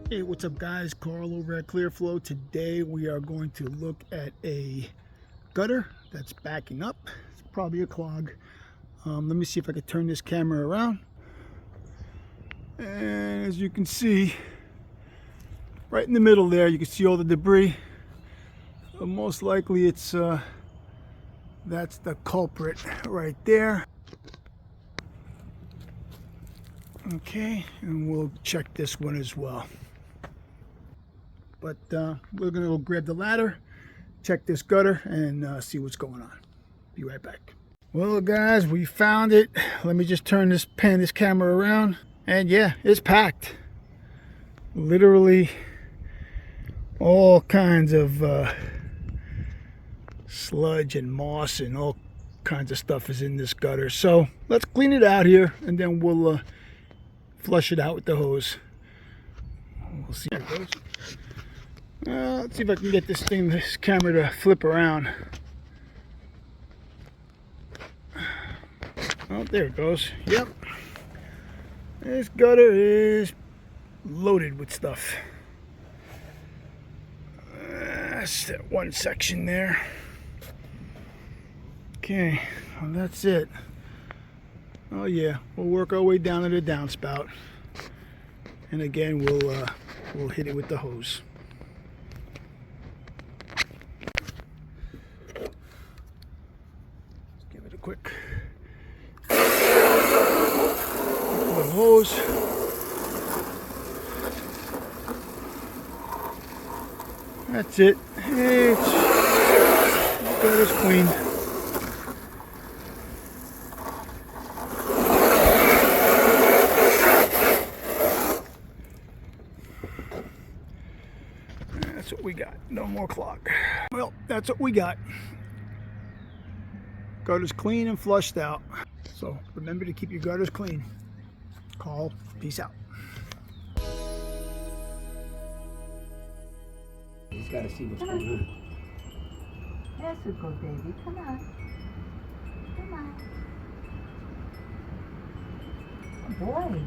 Hey, what's up guys? Carl over at ClearFlow. Today we are going to look at a gutter that's backing up. It's probably a clog. Let me see if I can turn this camera around. And as you can see, right in the middle there, you can see all the debris. Most likely it's that's the culprit right there. Okay, and we'll check this one as well. But we're gonna go grab the ladder, check this gutter, and see what's going on. Be right back. Well guys, we found it. Let me just pan this camera around, and yeah, it's packed. Literally all kinds of sludge and moss and all kinds of stuff is in this gutter. So let's clean it out here, and then we'll flush it out with the hose. We'll see how it goes. Let's see if I can get this camera to flip around. Oh, there it goes. Yep. This gutter is loaded with stuff. That's that one section there. Okay, well, that's it. Oh yeah, we'll work our way down to the downspout. And again, we'll hit it with the hose. Quick little hose. That's it. It's clean. That's what we got. No more clog. Well, that's what we got. Gutters clean and flushed out. So remember to keep your gutters clean. Carl, peace out. Just gotta see what's going on. That's a good baby. Come on. Come on. Oh boy.